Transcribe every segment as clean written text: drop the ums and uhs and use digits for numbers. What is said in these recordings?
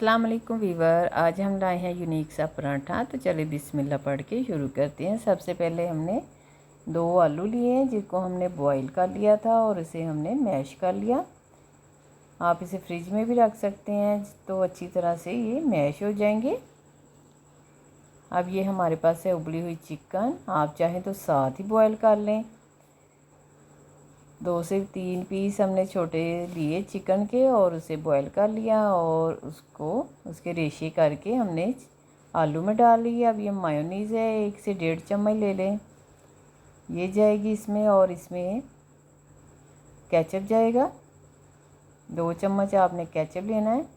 अस्सलाम वालेकुम वीवर। आज हम लाए हैं यूनिक सा पराठा। तो चलिए बिस्मिल्लाह पढ़ के शुरू करते हैं। सबसे पहले हमने 2 आलू लिए हैं जिनको हमने बॉईल कर लिया था और इसे हमने मैश कर लिया। आप इसे फ्रिज में भी रख सकते हैं तो अच्छी तरह से ये मैश हो जाएंगे। अब ये हमारे पास है उबली हुई चिकन। आप चाहें तो साथ ही बॉईल कर लें। 2 से 3 पीस हमने छोटे लिए चिकन के और उसे बॉईल कर लिया और उसको उसके रेशे करके हमने आलू में डाल लिया। अब ये मायोनीज़ है, 1 से 1.5 चम्मच ले लें, ये जाएगी इसमें। और इसमें केचप जाएगा, 2 चम्मच आपने केचप लेना है।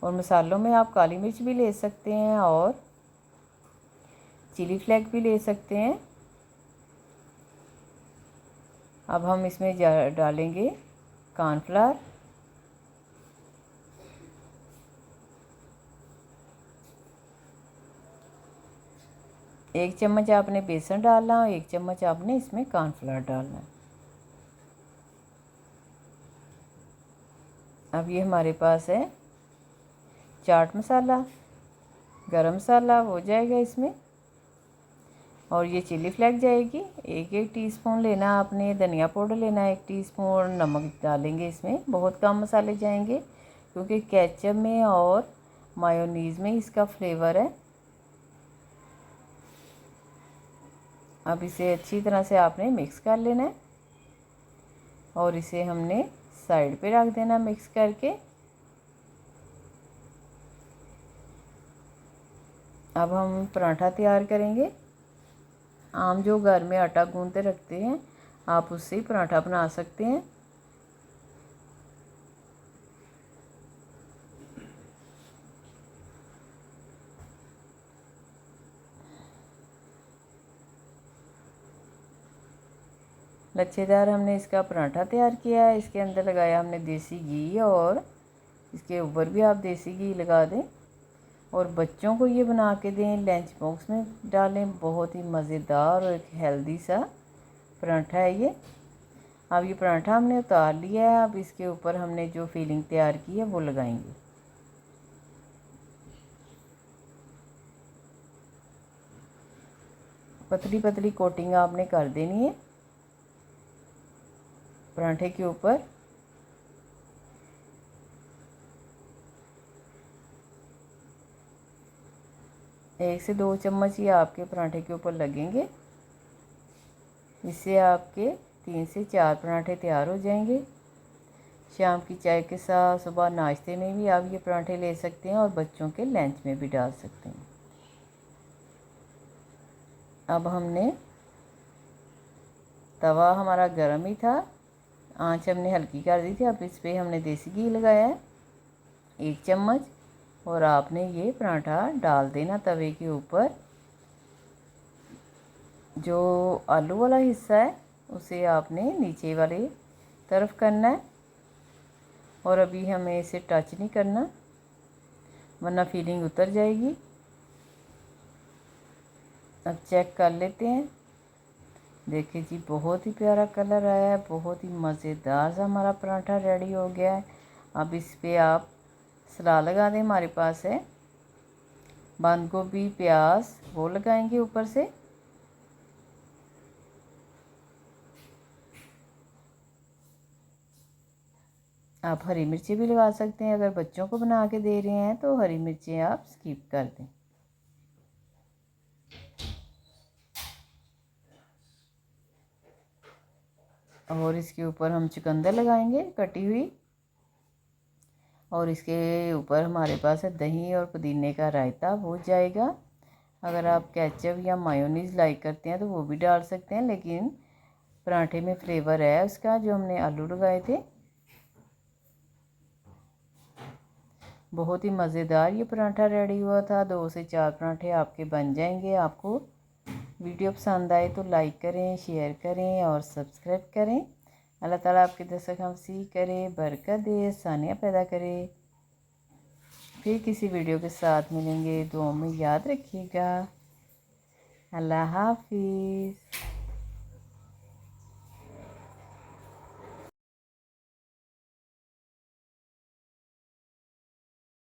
और मसालों में आप काली मिर्च भी ले सकते हैं और चिली फ्लेक्स भी ले सकते हैं। अब हम इसमें डालेंगे कॉर्नफ्लावर, एक चम्मच आपने बेसन डालना और 1 चम्मच आपने इसमें कॉर्नफ्लावर डालना। अब ये हमारे पास है चाट मसाला, गरम मसाला हो जाएगा इसमें। और ये चिली फ्लेक्स जाएगी, 1 टीस्पून लेना आपने। धनिया पाउडर लेना है 1 टीस्पून। नमक डालेंगे इसमें, बहुत कम मसाले जाएंगे क्योंकि केचप में और मायोनीज़ में इसका फ्लेवर है। अब इसे अच्छी तरह से आपने मिक्स कर लेना है और इसे हमने साइड पे रख देना मिक्स करके। अब हम पराठा तैयार करेंगे। आम जो घर में आटा गूंदते रखते हैं आप उससे ही पराठा बना सकते हैं। लच्छेदार हमने इसका पराठा तैयार किया है। इसके अंदर लगाया हमने देसी घी और इसके ऊपर भी आप देसी घी लगा दें और बच्चों को ये बना के दें, लंच बॉक्स में डालें। बहुत ही मज़ेदार और एक हेल्दी सा पराठा है ये। अब ये पराठा हमने उतार लिया है। अब इसके ऊपर हमने जो फिलिंग तैयार की है वो लगाएंगे। पतली पतली कोटिंग आपने कर देनी है पराठे के ऊपर। एक से 2 चम्मच ही आपके पराठे के ऊपर लगेंगे। इससे आपके 3 से 4 पराठे तैयार हो जाएंगे। शाम की चाय के साथ, सुबह नाश्ते में भी आप ये पराठे ले सकते हैं और बच्चों के लंच में भी डाल सकते हैं। अब हमने तवा हमारा गर्म ही था, आंच हमने हल्की कर दी थी। अब इस पर हमने देसी घी लगाया है 1 चम्मच और आपने ये पराठा डाल देना तवे के ऊपर। जो आलू वाला हिस्सा है उसे आपने नीचे वाली तरफ करना है और अभी हमें इसे टच नहीं करना वरना फीलिंग उतर जाएगी। अब चेक कर लेते हैं। देखिए जी, बहुत ही प्यारा कलर आया है, बहुत ही मज़ेदार सा हमारा पराठा रेडी हो गया है। अब इस पे आप सलाद लगा दें। हमारे पास है बंद गोभी, प्याज, वो लगाएंगे ऊपर से। आप हरी मिर्ची भी लगा सकते हैं। अगर बच्चों को बना के दे रहे हैं तो हरी मिर्ची आप स्किप कर दें। और इसके ऊपर हम चुकंदर लगाएंगे कटी हुई। और इसके ऊपर हमारे पास है दही और पुदीने का रायता, वो जाएगा। अगर आप केचप या मायोनीज़ लाइक करते हैं तो वो भी डाल सकते हैं, लेकिन पराठे में फ्लेवर है उसका जो हमने आलू लगाए थे। बहुत ही मज़ेदार ये पराठा रेडी हुआ था। 2 से 4 पराठे आपके बन जाएंगे। आपको वीडियो पसंद आए तो लाइक करें, शेयर करें और सब्सक्राइब करें। अल्लाह ताला आपके दस्तरखान हम करे, बरकत दे, आसानियाँ पैदा करे। फिर किसी वीडियो के साथ मिलेंगे। दुआ में याद रखिएगा। अल्लाह हाफिज़।